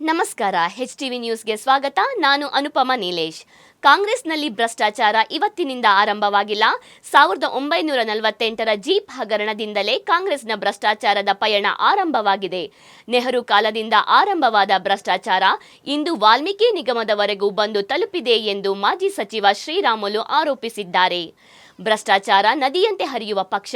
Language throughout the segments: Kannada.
ನಮಸ್ಕಾರ. HTV ನ್ಯೂಸ್ಗೆ ಸ್ವಾಗತ. ನಾನು ಅನುಪಮ ನೀಲೇಶ್. ಕಾಂಗ್ರೆಸ್ನಲ್ಲಿ ಭ್ರಷ್ಟಾಚಾರ ಇವತ್ತಿನಿಂದ ಆರಂಭವಾಗಿಲ್ಲ. 1948ರ ಜೀಪ್ ಹಗರಣದಿಂದಲೇ ಕಾಂಗ್ರೆಸ್ನ ಭ್ರಷ್ಟಾಚಾರದ ಪಯಣ ಆರಂಭವಾಗಿದೆ. ನೆಹರು ಕಾಲದಿಂದ ಆರಂಭವಾದ ಭ್ರಷ್ಟಾಚಾರ ಇಂದು ವಾಲ್ಮೀಕಿ ನಿಗಮದವರೆಗೂ ಬಂದು ತಲುಪಿದೆ ಎಂದು ಮಾಜಿ ಸಚಿವ ಶ್ರೀರಾಮುಲು ಆರೋಪಿಸಿದ್ದಾರೆ. ಭ್ರಷ್ಟಾಚಾರ ನದಿಯಂತೆ ಹರಿಯುವ ಪಕ್ಷ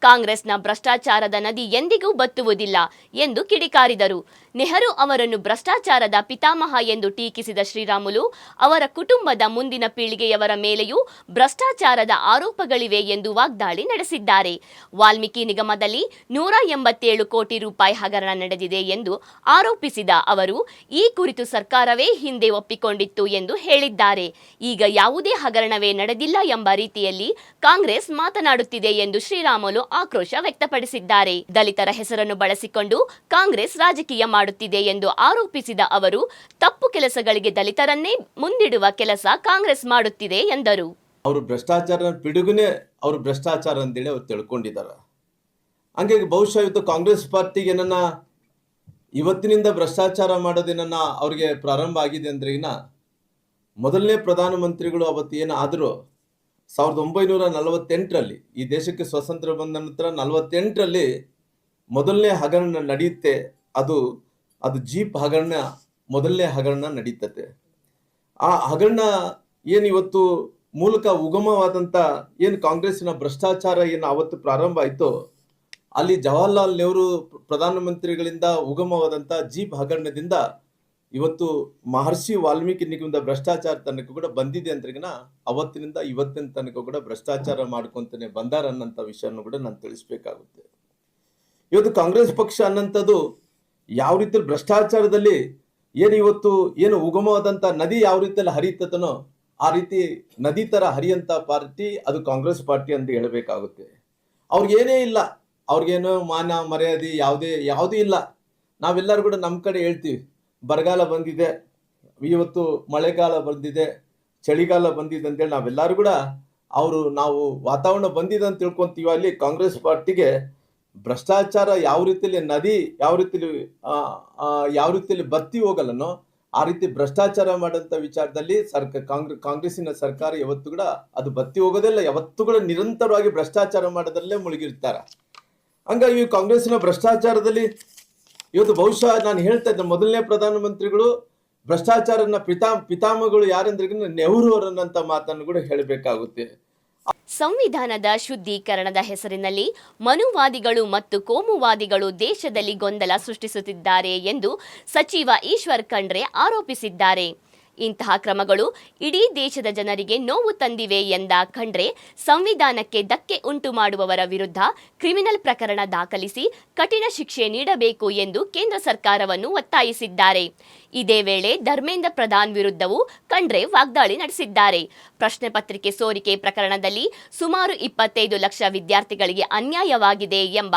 ಕಾಂಗ್ರೆಸ್ನ ಭ್ರಷ್ಟಾಚಾರದ ನದಿ ಎಂದಿಗೂ ಬತ್ತುವುದಿಲ್ಲ ಎಂದು ಕಿಡಿಕಾರಿದರು. ನೆಹರು ಅವರನ್ನು ಭ್ರಷ್ಟಾಚಾರದ ಪಿತಾಮಹ ಎಂದು ಟೀಕಿಸಿದ ಶ್ರೀರಾಮುಲು, ಅವರ ಕುಟುಂಬದ ಮುಂದಿನ ಪೀಳಿಗೆಯವರ ಮೇಲೆಯೂ ಭ್ರಷ್ಟಾಚಾರದ ಆರೋಪಗಳಿವೆ ಎಂದು ವಾಗ್ದಾಳಿ ನಡೆಸಿದ್ದಾರೆ. ವಾಲ್ಮೀಕಿ ನಿಗಮದಲ್ಲಿ 187 ಕೋಟಿ ರೂಪಾಯಿ ಹಗರಣ ನಡೆದಿದೆ ಎಂದು ಆರೋಪಿಸಿದ ಅವರು, ಈ ಕುರಿತು ಸರ್ಕಾರವೇ ಹಿಂದೆ ಒಪ್ಪಿಕೊಂಡಿತ್ತು ಎಂದು ಹೇಳಿದ್ದಾರೆ. ಈಗ ಯಾವುದೇ ಹಗರಣವೇ ನಡೆದಿಲ್ಲ ಎಂಬ ರೀತಿಯಲ್ಲಿ ಕಾಂಗ್ರೆಸ್ ಮಾತನಾಡುತ್ತಿದೆ ಎಂದು ಶ್ರೀರಾಮುಲು ಆಕ್ರೋಶ ವ್ಯಕ್ತಪಡಿಸಿದ್ದಾರೆ. ದಲಿತರ ಹೆಸರನ್ನು ಬಳಸಿಕೊಂಡು ಕಾಂಗ್ರೆಸ್ ರಾಜಕೀಯ ಮಾಡುತ್ತಿದೆ ಎಂದು ಆರೋಪಿಸಿದ ಅವರು, ತಪ್ಪು ಕೆಲಸಗಳಿಗೆ ದಲಿತರನ್ನೇ ಮುಂದಿಡುವ ಕೆಲಸ ಕಾಂಗ್ರೆಸ್ ಮಾಡುತ್ತಿದೆ ಎಂದರು. ಅವರು ಭ್ರಷ್ಟಾಚಾರ ಪಿಡುಗುನೇ ಅವರು ಭ್ರಷ್ಟಾಚಾರ ಅಂತೇಳಿ ಅವ್ರು ತಿಳ್ಕೊಂಡಿದ್ದಾರೆ. ಹಂಗಾಗಿ ಬಹುಶಃ ಇವತ್ತು ಕಾಂಗ್ರೆಸ್ ಪಾರ್ಟಿಗೆ ಏನನ್ನ ಇವತ್ತಿನಿಂದ ಭ್ರಷ್ಟಾಚಾರ ಮಾಡೋದೇನನ್ನ ಅವ್ರಿಗೆ ಪ್ರಾರಂಭ ಆಗಿದೆ ಅಂದ್ರೆ ಮೊದಲನೇ ಪ್ರಧಾನಮಂತ್ರಿಗಳು ಅವತ್ತು ಏನಾದರೂ 1948ರಲ್ಲಿ ಈ ದೇಶಕ್ಕೆ ಸ್ವಾತಂತ್ರ್ಯ ಬಂದ ನಂತರ 48ರಲ್ಲಿ ಮೊದಲನೇ ಹಗರಣ ನಡೆಯುತ್ತೆ. ಅದು ಜೀಪ್ ಹಗರಣ, ಮೊದಲನೇ ಹಗರಣ ನಡೀತತೆ. ಆ ಹಗರಣ ಏನು ಇವತ್ತು ಮೂಲಕ ಉಗಮವಾದಂಥ ಏನು ಕಾಂಗ್ರೆಸ್ಸಿನ ಭ್ರಷ್ಟಾಚಾರ ಏನು ಅವತ್ತು ಪ್ರಾರಂಭ ಆಯಿತು, ಅಲ್ಲಿ ಜವಾಹರ್ಲಾಲ್ ನೆಹರು ಪ್ರಧಾನಮಂತ್ರಿಗಳಿಂದ ಉಗಮವಾದಂಥ ಜೀಪ್ ಹಗರಣದಿಂದ ಇವತ್ತು ಮಹರ್ಷಿ ವಾಲ್ಮೀಕಿ ನಿಗಮದ ಭ್ರಷ್ಟಾಚಾರ ತನಕ ಕೂಡ ಬಂದಿದೆ ಅಂದ್ರಿಗಿನ ಅವತ್ತಿನಿಂದ ಇವತ್ತಿನ ತನಕ ಕೂಡ ಭ್ರಷ್ಟಾಚಾರ ಮಾಡ್ಕೊಂತಾನೆ ಬಂದಾರ ಅನ್ನಂಥ ವಿಷಯವನ್ನು ಕೂಡ ನಾನು ತಿಳಿಸ್ಬೇಕಾಗುತ್ತೆ. ಇವತ್ತು ಕಾಂಗ್ರೆಸ್ ಪಕ್ಷ ಅನ್ನಂಥದ್ದು ಯಾವ ರೀತಿ ಭ್ರಷ್ಟಾಚಾರದಲ್ಲಿ ಏನು ಉಗಮವಾದಂಥ ನದಿ ಯಾವ ರೀತಿಯಲ್ಲಿ ಹರಿತದನೋ ಆ ರೀತಿ ನದಿ ತರ ಹರಿಯಂತ ಪಾರ್ಟಿ ಅದು ಕಾಂಗ್ರೆಸ್ ಪಾರ್ಟಿ ಅಂತ ಹೇಳಬೇಕಾಗುತ್ತೆ. ಅವ್ರಿಗೇನೇ ಇಲ್ಲ, ಅವ್ರಿಗೇನೋ ಮಾನ ಮರ್ಯಾದೆ ಯಾವುದೂ ಇಲ್ಲ. ನಾವೆಲ್ಲರೂ ಕೂಡ ನಮ್ಮ ಕಡೆ ಹೇಳ್ತೀವಿ, ಬರಗಾಲ ಬಂದಿದೆ, ಇವತ್ತು ಮಳೆಗಾಲ ಬಂದಿದೆ, ಚಳಿಗಾಲ ಬಂದಿದೆ ಅಂತೇಳಿ ನಾವೆಲ್ಲರೂ ಕೂಡ ನಾವು ವಾತಾವರಣ ಬಂದಿದೆ ಅಂತ ತಿಳ್ಕೊಂತೀವಿ. ಅಲ್ಲಿ ಕಾಂಗ್ರೆಸ್ ಪಾರ್ಟಿಗೆ ಭ್ರಷ್ಟಾಚಾರ ಯಾವ ರೀತಿಯಲ್ಲಿ ನದಿ ಯಾವ ರೀತಿಯಲ್ಲಿ ಬತ್ತಿ ಹೋಗಲ್ಲನೋ ಆ ರೀತಿ ಭ್ರಷ್ಟಾಚಾರ ಮಾಡೋಂಥ ವಿಚಾರದಲ್ಲಿ ಕಾಂಗ್ರೆಸ್ಸಿನ ಸರ್ಕಾರ ಯಾವತ್ತೂ ಕೂಡ ಅದು ಬತ್ತಿ ಹೋಗೋದಿಲ್ಲ. ಯಾವತ್ತೂ ಕೂಡ ನಿರಂತರವಾಗಿ ಭ್ರಷ್ಟಾಚಾರ ಮಾಡೋದ್ರಲ್ಲೇ ಮುಳುಗಿರ್ತಾರೆ. ಹಂಗಾಗಿ ಕಾಂಗ್ರೆಸ್ಸಿನ ಭ್ರಷ್ಟಾಚಾರದಲ್ಲಿ ಇವತ್ತು ಬಹುಶಃ ನಾನು ಹೇಳ್ತಾ ಇದ್ದೆ, ಮೊದಲನೇ ಪ್ರಧಾನಮಂತ್ರಿಗಳು ಭ್ರಷ್ಟಾಚಾರನ ಪಿತಾಮಹಗಳು ಯಾರೆಂದ್ರೆ ನೆಹರು ಅವರನ್ನಂತ ಮಾತನ್ನು ಕೂಡ ಹೇಳಬೇಕಾಗುತ್ತೆ. ಸಂವಿಧಾನದ ಶುದ್ಧೀಕರಣದ ಹೆಸರಿನಲ್ಲಿ ಮನುವಾದಿಗಳು ಮತ್ತು ಕೋಮುವಾದಿಗಳು ದೇಶದಲ್ಲಿ ಗೊಂದಲ ಸೃಷ್ಟಿಸುತ್ತಿದ್ದಾರೆ ಎಂದು ಸಚಿವ ಈಶ್ವರ್ ಖಂಡ್ರೆ ಆರೋಪಿಸಿದ್ದಾರೆ. ಇಂತಹ ಕ್ರಮಗಳು ಇಡೀ ದೇಶದ ಜನರಿಗೆ ನೋವು ತಂದಿವೆ ಎಂದ ಖಂಡ್ರೆ, ಸಂವಿಧಾನಕ್ಕೆ ಧಕ್ಕೆ ಉಂಟು ಮಾಡುವವರ ವಿರುದ್ಧ ಕ್ರಿಮಿನಲ್ ಪ್ರಕರಣ ದಾಖಲಿಸಿ ಕಠಿಣ ಶಿಕ್ಷೆ ನೀಡಬೇಕು ಎಂದು ಕೇಂದ್ರ ಸರ್ಕಾರವನ್ನು ಒತ್ತಾಯಿಸಿದ್ದಾರೆ. ಇದೇ ವೇಳೆ ಧರ್ಮೇಂದ್ರ ಪ್ರಧಾನ್ ವಿರುದ್ಧವೂ ಖಂಡ್ರೆ ವಾಗ್ದಾಳಿ ನಡೆಸಿದ್ದಾರೆ. ಪ್ರಶ್ನೆ ಪತ್ರಿಕೆ ಸೋರಿಕೆ ಪ್ರಕರಣದಲ್ಲಿ ಸುಮಾರು 25 ಲಕ್ಷ ವಿದ್ಯಾರ್ಥಿಗಳಿಗೆ ಅನ್ಯಾಯವಾಗಿದೆ ಎಂಬ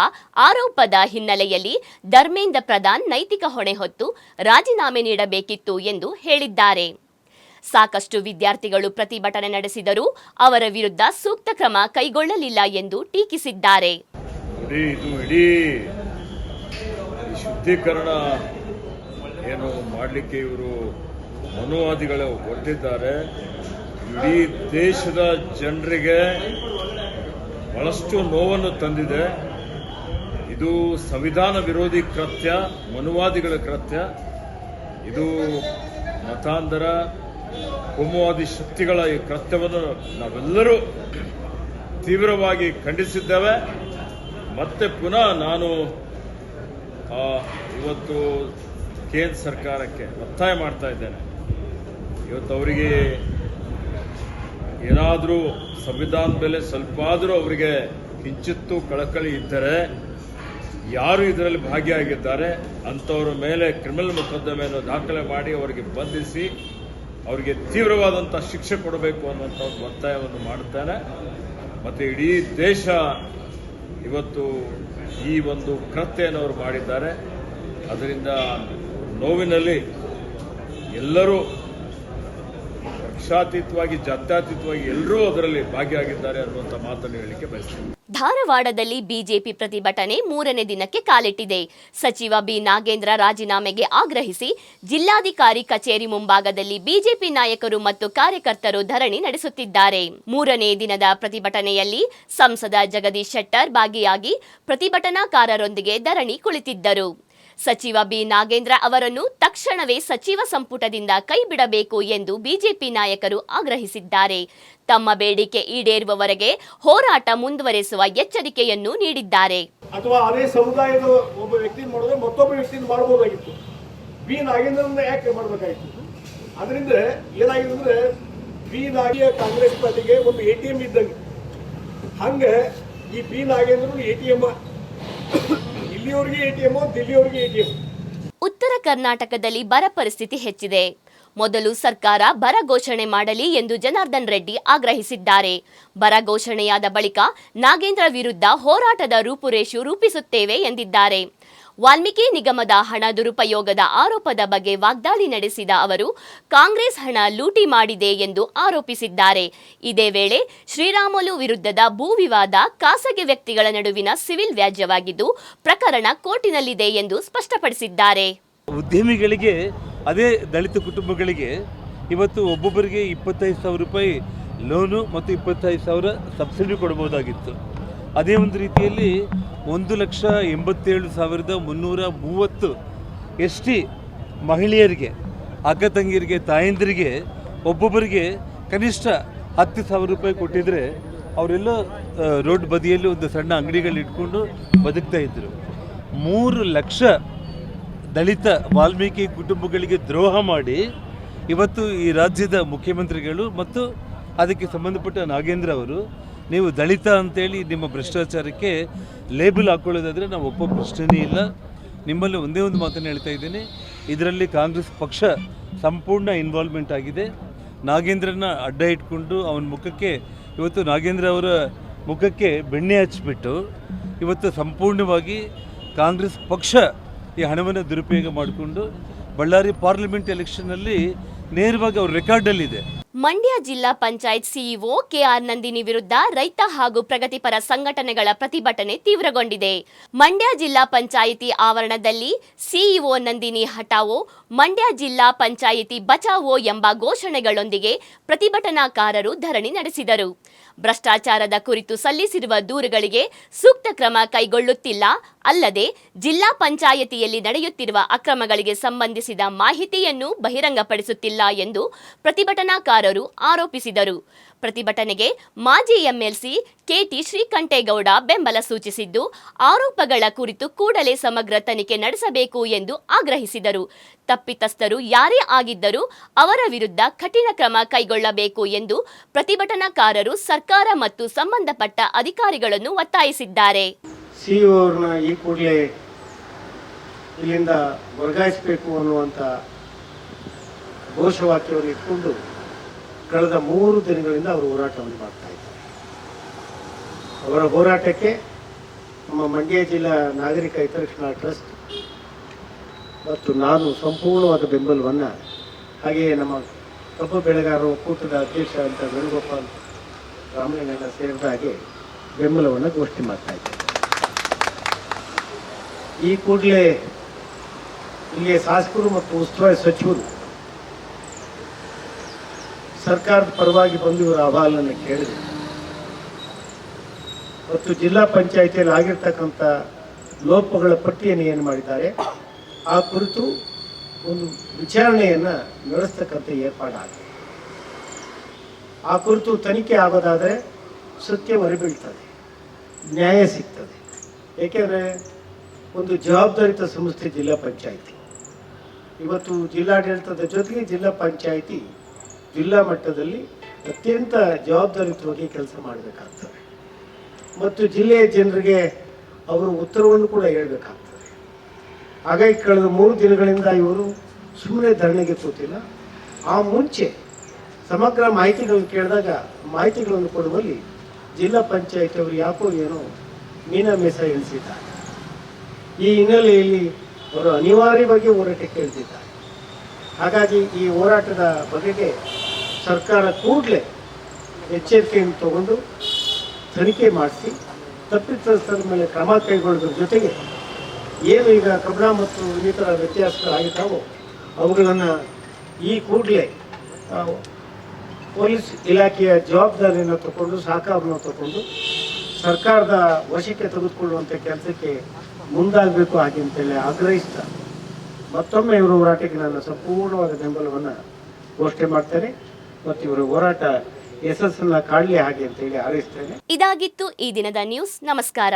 ಆರೋಪದ ಹಿನ್ನೆಲೆಯಲ್ಲಿ ಧರ್ಮೇಂದ್ರ ಪ್ರಧಾನ್ ನೈತಿಕ ಹೊಣೆ ಹೊತ್ತು ರಾಜೀನಾಮೆ ನೀಡಬೇಕಿತ್ತು ಎಂದು ಹೇಳಿದ್ದಾರೆ. ಸಾಕಷ್ಟು ವಿದ್ಯಾರ್ಥಿಗಳು ಪ್ರತಿಭಟನೆ ನಡೆಸಿದರೂ ಅವರ ವಿರುದ್ಧ ಸೂಕ್ತ ಕ್ರಮ ಕೈಗೊಳ್ಳಲಿಲ್ಲ ಎಂದು ಟೀಕಿಸಿದ್ದಾರೆ. ಶುದ್ಧೀಕರಣ ಏನು ಮಾಡಲಿಕ್ಕೆ ಇವರು ಮನುವಾದಿಗಳು ಹೊರಟಿದ್ದಾರೆ. ಇಡೀ ದೇಶದ ಜನರಿಗೆ ಬಹಳಷ್ಟು ನೋವನ್ನು ತಂದಿದೆ. ಇದು ಸಂವಿಧಾನ ವಿರೋಧಿ ಕೃತ್ಯ, ಮನುವಾದಿಗಳ ಕೃತ್ಯ. ಇದು ಮತಾಂಧರ ಕೋಮುವಾದಿ ಶಕ್ತಿಗಳ ಈ ಕೃತ್ಯವನ್ನು ನಾವೆಲ್ಲರೂ ತೀವ್ರವಾಗಿ ಖಂಡಿಸಿದ್ದೇವೆ. ಮತ್ತೆ ಪುನಃ ನಾನು ಇವತ್ತು ಕೇಂದ್ರ ಸರ್ಕಾರಕ್ಕೆ ಒತ್ತಾಯ ಮಾಡ್ತಾ ಇದ್ದೇನೆ. ಇವತ್ತು ಅವರಿಗೆ ಏನಾದರೂ ಸಂವಿಧಾನದ ಮೇಲೆ ಸ್ವಲ್ಪ ಆದರೂ ಅವರಿಗೆ ಕಿಂಚಿತ್ತು ಕಳಕಳಿ ಇದ್ದರೆ, ಯಾರು ಇದರಲ್ಲಿ ಭಾಗಿಯಾಗಿದ್ದಾರೆ ಅಂಥವ್ರ ಮೇಲೆ ಕ್ರಿಮಿನಲ್ ಮೊಕದ್ದಮೆಯನ್ನು ದಾಖಲೆ ಮಾಡಿ ಅವರಿಗೆ ಬಂಧಿಸಿ ಅವರಿಗೆ ತೀವ್ರವಾದಂಥ ಶಿಕ್ಷೆ ಕೊಡಬೇಕು ಅನ್ನುವಂಥ ಒಂದು ಒತ್ತಾಯವನ್ನು ಮಾಡುತ್ತೇನೆ. ಮತ್ತು ಇಡೀ ದೇಶ ಇವತ್ತು ಈ ಒಂದು ಕೃತ್ಯವನ್ನು ಅವರು ಮಾಡಿದ್ದಾರೆ. ಅದರಿಂದ ನೋವಿನಲ್ಲಿ ಎಲ್ಲರೂ ಪಕ್ಷಾತೀತವಾಗಿ ಜಾತ್ಯತೀತವಾಗಿ ಎಲ್ಲರೂ ಅದರಲ್ಲಿ ಭಾಗಿಯಾಗಿದ್ದಾರೆ ಅನ್ನುವಂಥ ಮಾತನ್ನು ಹೇಳಲಿಕ್ಕೆ ಬಯಸ್ತೀನಿ. ಧಾರವಾಡದಲ್ಲಿ ಬಿಜೆಪಿ ಪ್ರತಿಭಟನೆ 3ನೇ ದಿನಕ್ಕೆ ಕಾಲಿಟ್ಟಿದೆ. ಸಚಿವ ಬಿ ನಾಗೇಂದ್ರ ರಾಜೀನಾಮೆಗೆ ಆಗ್ರಹಿಸಿ ಜಿಲ್ಲಾಧಿಕಾರಿ ಕಚೇರಿ ಮುಂಭಾಗದಲ್ಲಿ ಬಿಜೆಪಿ ನಾಯಕರು ಮತ್ತು ಕಾರ್ಯಕರ್ತರು ಧರಣಿ ನಡೆಸುತ್ತಿದ್ದಾರೆ. 3ನೇ ದಿನದ ಪ್ರತಿಭಟನೆಯಲ್ಲಿ ಸಂಸದ ಜಗದೀಶ್ ಶೆಟ್ಟರ್ ಭಾಗಿಯಾಗಿ ಪ್ರತಿಭಟನಾಕಾರರೊಂದಿಗೆ ಧರಣಿ ಕುಳಿತಿದ್ದರು. ಸಚಿವ ಬಿ ನಾಗೇಂದ್ರ ಅವರನ್ನು ತಕ್ಷಣವೇ ಸಚಿವ ಸಂಪುಟದಿಂದ ಕೈಬಿಡಬೇಕು ಎಂದು ಬಿಜೆಪಿ ನಾಯಕರು ಆಗ್ರಹಿಸಿದ್ದಾರೆ. ತಮ್ಮ ಬೇಡಿಕೆ ಈಡೇರುವವರೆಗೆ ಹೋರಾಟ ಮುಂದುವರೆಸುವ ಎಚ್ಚರಿಕೆಯನ್ನು ನೀಡಿದ್ದಾರೆ. ಅಥವಾ ಅದೇ ಸಮುದಾಯದ ಒಬ್ಬ ವ್ಯಕ್ತಿ ಮಾಡಿದ್ರೆ ಮತ್ತೊಬ್ಬ ವ್ಯಕ್ತಿನ ಮಾಡಬಹುದಾಗಿತ್ತು. ಬಿ ನಾಗೇಂದ್ರನ್ನ ಯಾಕೆ ಮಾಡಬೇಕಾಗಿತ್ತು? ಅದರಿಂದ ಏನಾಗಿದೆ ಅಂದ್ರೆ ಬಿ ನಾಗಿಯ ಕಾಂಗ್ರೆಸ್ ಪಾರ್ಟಿಗೆ ಒಂದು ATM ಇದ್ದಂಗೆ. ಹಂಗೆ ಈ B Nagendra ATM, ಇಲ್ಲಿಯವರಿಗೆ ATM, ದಿಲ್ಲಿಯವರಿಗೆ ATM. ಉತ್ತರ ಕರ್ನಾಟಕದಲ್ಲಿ ಬರ ಪರಿಸ್ಥಿತಿ ಹೆಚ್ಚಿದೆ. ಮೊದಲು ಸರ್ಕಾರ ಬರ ಘೋಷಣೆ ಮಾಡಲಿ ಎಂದು ಜನಾರ್ದನ್ ರೆಡ್ಡಿ ಆಗ್ರಹಿಸಿದ್ದಾರೆ. ಬರ ಘೋಷಣೆಯಾದ ಬಳಿಕ ನಾಗೇಂದ್ರ ವಿರುದ್ಧ ಹೋರಾಟದ ರೂಪುರೇಷೆ ರೂಪಿಸುತ್ತೇವೆ ಎಂದಿದ್ದಾರೆ. ವಾಲ್ಮೀಕಿ ನಿಗಮದ ಹಣ ದುರುಪಯೋಗದ ಆರೋಪದ ಬಗ್ಗೆ ವಾಗ್ದಾಳಿ ನಡೆಸಿದ ಅವರು ಕಾಂಗ್ರೆಸ್ ಹಣ ಲೂಟಿ ಮಾಡಿದೆ ಎಂದು ಆರೋಪಿಸಿದ್ದಾರೆ. ಇದೇ ವೇಳೆ ಶ್ರೀರಾಮುಲು ವಿರುದ್ಧದ ಭೂ ವಿವಾದ ಖಾಸಗಿ ವ್ಯಕ್ತಿಗಳ ನಡುವಿನ ಸಿವಿಲ್ ವ್ಯಾಜ್ಯವಾಗಿದ್ದು ಪ್ರಕರಣ ಕೋರ್ಟಿನಲ್ಲಿದೆ ಎಂದು ಸ್ಪಷ್ಟಪಡಿಸಿದ್ದಾರೆ. ಉದ್ಯಮಿಗಳಿಗೆ, ಅದೇ ದಲಿತ ಕುಟುಂಬಗಳಿಗೆ ಇವತ್ತು ಒಬ್ಬೊಬ್ಬರಿಗೆ 25,000 ರೂಪಾಯಿ ಲೋನು ಮತ್ತು 25,000 ಸಬ್ಸಿಡಿ ಕೊಡ್ಬೋದಾಗಿತ್ತು. ಅದೇ ಒಂದು ರೀತಿಯಲ್ಲಿ 1,87,330 ST ಮಹಿಳೆಯರಿಗೆ, ಅಕ್ಕ ತಂಗಿಯರಿಗೆ, ತಾಯಂದಿರಿಗೆ ಒಬ್ಬೊಬ್ಬರಿಗೆ ಕನಿಷ್ಠ 10,000 ರೂಪಾಯಿ ಕೊಟ್ಟಿದ್ರೆ ಅವರೆಲ್ಲ ರೋಡ್ ಬದಿಯಲ್ಲಿ ಒಂದು ಸಣ್ಣ ಅಂಗಡಿಗಳು ಇಟ್ಕೊಂಡು ಬದುಕ್ತಾ ಇದ್ದರು. 3 ಲಕ್ಷ ದಲಿತ ವಾಲ್ಮೀಕಿ ಕುಟುಂಬಗಳಿಗೆ ದ್ರೋಹ ಮಾಡಿ ಇವತ್ತು ಈ ರಾಜ್ಯದ ಮುಖ್ಯಮಂತ್ರಿಗಳು ಮತ್ತು ಅದಕ್ಕೆ ಸಂಬಂಧಪಟ್ಟ ನಾಗೇಂದ್ರ ಅವರು, ನೀವು ದಲಿತ ಅಂತೇಳಿ ನಿಮ್ಮ ಭ್ರಷ್ಟಾಚಾರಕ್ಕೆ ಲೇಬಲ್ ಹಾಕ್ಕೊಳ್ಳೋದಾದರೆ ನಾವು ಒಪ್ಪೋ ಪ್ರಶ್ನೆಯೇ ಇಲ್ಲ. ನಿಮ್ಮಲ್ಲಿ ಒಂದೇ ಒಂದು ಮಾತನ್ನು ಹೇಳ್ತಾ ಇದ್ದೀನಿ, ಇದರಲ್ಲಿ ಕಾಂಗ್ರೆಸ್ ಪಕ್ಷ ಸಂಪೂರ್ಣ ಇನ್ವಾಲ್ವ್ಮೆಂಟ್ ಆಗಿದೆ. ನಾಗೇಂದ್ರನ ಅಡ್ಡ ಇಟ್ಕೊಂಡು ಅವನ ಮುಖಕ್ಕೆ, ಇವತ್ತು ನಾಗೇಂದ್ರ ಅವರ ಮುಖಕ್ಕೆ ಬೆಣ್ಣೆ ಹಚ್ಚಿಬಿಟ್ಟು ಇವತ್ತು ಸಂಪೂರ್ಣವಾಗಿ ಕಾಂಗ್ರೆಸ್ ಪಕ್ಷ ಈ ಹಣವನ್ನು ದುರುಪಯೋಗ ಮಾಡಿಕೊಂಡು ಬಳ್ಳಾರಿ ಪಾರ್ಲಿಮೆಂಟ್ ಎಲೆಕ್ಷನ್ನಲ್ಲಿ ನೇರವಾಗಿ ಅವ್ರ ರೆಕಾರ್ಡಲ್ಲಿದೆ. ಮಂಡ್ಯ ಜಿಲ್ಲಾ ಪಂಚಾಯತ್ ಸಿಇಒ ಕೆಆರ್ ನಂದಿನಿ ವಿರುದ್ಧ ರೈತ ಹಾಗೂ ಪ್ರಗತಿಪರ ಸಂಘಟನೆಗಳ ಪ್ರತಿಭಟನೆ ತೀವ್ರಗೊಂಡಿದೆ. ಮಂಡ್ಯ ಜಿಲ್ಲಾ ಪಂಚಾಯಿತಿ ಆವರಣದಲ್ಲಿ ಸಿಇಒ ನಂದಿನಿ ಹಟಾವೋ, ಮಂಡ್ಯ ಜಿಲ್ಲಾ ಪಂಚಾಯಿತಿ ಬಚಾವೋ ಎಂಬ ಘೋಷಣೆಗಳೊಂದಿಗೆ ಪ್ರತಿಭಟನಾಕಾರರು ಧರಣಿ ನಡೆಸಿದರು. ಭ್ರಷ್ಟಾಚಾರದ ಕುರಿತು ಸಲ್ಲಿಸಿರುವ ದೂರುಗಳಿಗೆ ಸೂಕ್ತ ಕ್ರಮ ಕೈಗೊಳ್ಳುತ್ತಿಲ್ಲ, ಅಲ್ಲದೆ ಜಿಲ್ಲಾ ಪಂಚಾಯಿತಿಯಲ್ಲಿ ನಡೆಯುತ್ತಿರುವ ಅಕ್ರಮಗಳಿಗೆ ಸಂಬಂಧಿಸಿದ ಮಾಹಿತಿಯನ್ನು ಬಹಿರಂಗಪಡಿಸುತ್ತಿಲ್ಲ ಎಂದು ಪ್ರತಿಭಟನಾಕಾರರು ಆರೋಪಿಸಿದರು. ಪ್ರತಿಭಟನೆಗೆ ಮಾಜಿ ಎಂಎಲ್ಸಿ ಕೆಟಿ ಶ್ರೀಕಂಠೇಗೌಡ ಬೆಂಬಲ ಸೂಚಿಸಿದ್ದು, ಆರೋಪಗಳ ಕುರಿತು ಕೂಡಲೇ ಸಮಗ್ರ ತನಿಖೆ ನಡೆಸಬೇಕು ಎಂದು ಆಗ್ರಹಿಸಿದರು. ತಪ್ಪಿತಸ್ಥರು ಯಾರೇ ಆಗಿದ್ದರೂ ಅವರ ವಿರುದ್ಧ ಕಠಿಣ ಕ್ರಮ ಕೈಗೊಳ್ಳಬೇಕು ಎಂದು ಪ್ರತಿಭಟನಾಕಾರರು ಸರ್ಕಾರ ಮತ್ತು ಸಂಬಂಧಪಟ್ಟ ಅಧಿಕಾರಿಗಳನ್ನು ಒತ್ತಾಯಿಸಿದ್ದಾರೆ. ಸಿಇಒ ಅವ್ರನ್ನ ಈ ಕೂಡಲೇ ಇಲ್ಲಿಂದ ವರ್ಗಾಯಿಸಬೇಕು ಅನ್ನುವಂಥ ಘೋಷವಾಕ್ಯವನ್ನು ಇಟ್ಕೊಂಡು ಕಳೆದ 3 ದಿನಗಳಿಂದ ಅವರು ಹೋರಾಟವನ್ನು ಮಾಡ್ತಾ ಇದ್ದಾರೆ. ಅವರ ಹೋರಾಟಕ್ಕೆ ನಮ್ಮ ಮಂಡ್ಯ ಜಿಲ್ಲಾ ನಾಗರಿಕ ಹಿತರಕ್ಷಣಾ ಟ್ರಸ್ಟ್ ಮತ್ತು ನಾನು ಸಂಪೂರ್ಣವಾದ ಬೆಂಬಲವನ್ನು, ಹಾಗೆಯೇ ನಮ್ಮ ಕಬ್ಬು ಬೆಳೆಗಾರರ ಒಕ್ಕೂಟದ ಅಧ್ಯಕ್ಷ ಅಂತ ವೇಣುಗೋಪಾಲ್ ರಾಮಲಿಂಗಣ್ಣ ಸೇರಿದ ಹಾಗೆ ಬೆಂಬಲವನ್ನು ಘೋಷಣೆ ಮಾಡ್ತಾ ಇದ್ದಾರೆ. ಈ ಕೂಡಲೇ ಇಲ್ಲಿಯ ಶಾಸಕರು ಮತ್ತು ಉಸ್ತುವಾರಿ ಸಚಿವರು ಸರ್ಕಾರದ ಪರವಾಗಿ ಬಂದು ಇವರ ಅಹವಾಲನ್ನು ಕೇಳಿದೆ ಮತ್ತು ಜಿಲ್ಲಾ ಪಂಚಾಯಿತಿಯಲ್ಲಿ ಆಗಿರ್ತಕ್ಕಂಥ ಲೋಪಗಳ ಪಟ್ಟಿಯನ್ನು ಏನು ಮಾಡಿದ್ದಾರೆ ಆ ಕುರಿತು ಒಂದು ವಿಚಾರಣೆಯನ್ನು ನಡೆಸ್ತಕ್ಕಂಥ ಏರ್ಪಾಡಾಗಿದೆ. ಆ ಕುರಿತು ತನಿಖೆ ಆಗೋದಾದರೆ ಸತ್ಯ ಹೊರಬೀಳ್ತದೆ, ನ್ಯಾಯ ಸಿಗ್ತದೆ. ಏಕೆಂದರೆ ಒಂದು ಜವಾಬ್ದಾರಿತ ಸಂಸ್ಥೆ ಜಿಲ್ಲಾ ಪಂಚಾಯಿತಿ. ಇವತ್ತು ಜಿಲ್ಲಾಡಳಿತದ ಜೊತೆಗೆ ಜಿಲ್ಲಾ ಪಂಚಾಯಿತಿ ಜಿಲ್ಲಾ ಮಟ್ಟದಲ್ಲಿ ಅತ್ಯಂತ ಜವಾಬ್ದಾರಿಯುತವಾಗಿ ಕೆಲಸ ಮಾಡಬೇಕಾಗ್ತದೆ ಮತ್ತು ಜಿಲ್ಲೆಯ ಜನರಿಗೆ ಅವರು ಉತ್ತರವನ್ನು ಕೂಡ ಹೇಳಬೇಕಾಗ್ತದೆ. ಹಾಗಾಗಿ ಕಳೆದ 3 ದಿನಗಳಿಂದ ಇವರು ಸುಮ್ಮನೆ ಧರಣಿಗೆ ಕೂತಿಲ್ಲ. ಆ ಮುಂಚೆ ಸಮಗ್ರ ಮಾಹಿತಿಗಳನ್ನು ಕೇಳಿದಾಗ ಮಾಹಿತಿಗಳನ್ನು ಕೊಡುವಲ್ಲಿ ಜಿಲ್ಲಾ ಪಂಚಾಯಿತಿ ಅವರು ಯಾಕೋ ಏನೋ ಮೀಸ ಎಣಿಸಿದ್ದಾರೆ. ಈ ಹಿನ್ನೆಲೆಯಲ್ಲಿ ಅವರು ಅನಿವಾರ್ಯವಾಗಿ ಹೋರಾಟಕ್ಕೆ ಇಳಿದಿದ್ದಾರೆ. ಹಾಗಾಗಿ ಈ ಹೋರಾಟದ ಬಗೆಗೆ ಸರ್ಕಾರ ಕೂಡಲೇ ಎಚ್ಚರಿಕೆಯನ್ನು ತಗೊಂಡು ತನಿಖೆ ಮಾಡಿಸಿ ತಪ್ಪಿತಸ್ಥರ ಮೇಲೆ ಕ್ರಮ ಕೈಗೊಳ್ಳೋದ್ರ ಜೊತೆಗೆ ಏನು ಈಗ ಕಬ್ಬಣ ಮತ್ತು ಇನ್ನಿತರ ವ್ಯತ್ಯಾಸಗಳಾಗಿದ್ದಾವೋ ಅವುಗಳನ್ನು ಈ ಕೂಡಲೇ ಪೊಲೀಸ್ ಇಲಾಖೆಯ ಜವಾಬ್ದಾರಿಯನ್ನು ತಗೊಂಡು ಸಹಕಾರವನ್ನು ತಗೊಂಡು ಸರ್ಕಾರದ ವಶಕ್ಕೆ ತೆಗೆದುಕೊಳ್ಳುವಂಥ ಕೆಲಸಕ್ಕೆ ಮುಂದಾಗಬೇಕು ಹಾಗೆ ಅಂತೇಳಿ ಆಗ್ರಹಿಸ್ತಾ ಮತ್ತೊಮ್ಮೆ ಇವರ ಹೋರಾಟಕ್ಕೆ ನಾನು ಸಂಪೂರ್ಣವಾದ ಬೆಂಬಲವನ್ನು ಘೋಷಣೆ ಮಾಡ್ತೇನೆ ಮತ್ತು ಇವರ ಹೋರಾಟ ಯಶಸ್ಸನ್ನು ಕಾಣಲಿ ಹಾಗೆ ಅಂತೇಳಿ ಹಾರೈಸ್ತೇನೆ. ಇದಾಗಿತ್ತು ಈ ದಿನದ ನ್ಯೂಸ್. ನಮಸ್ಕಾರ.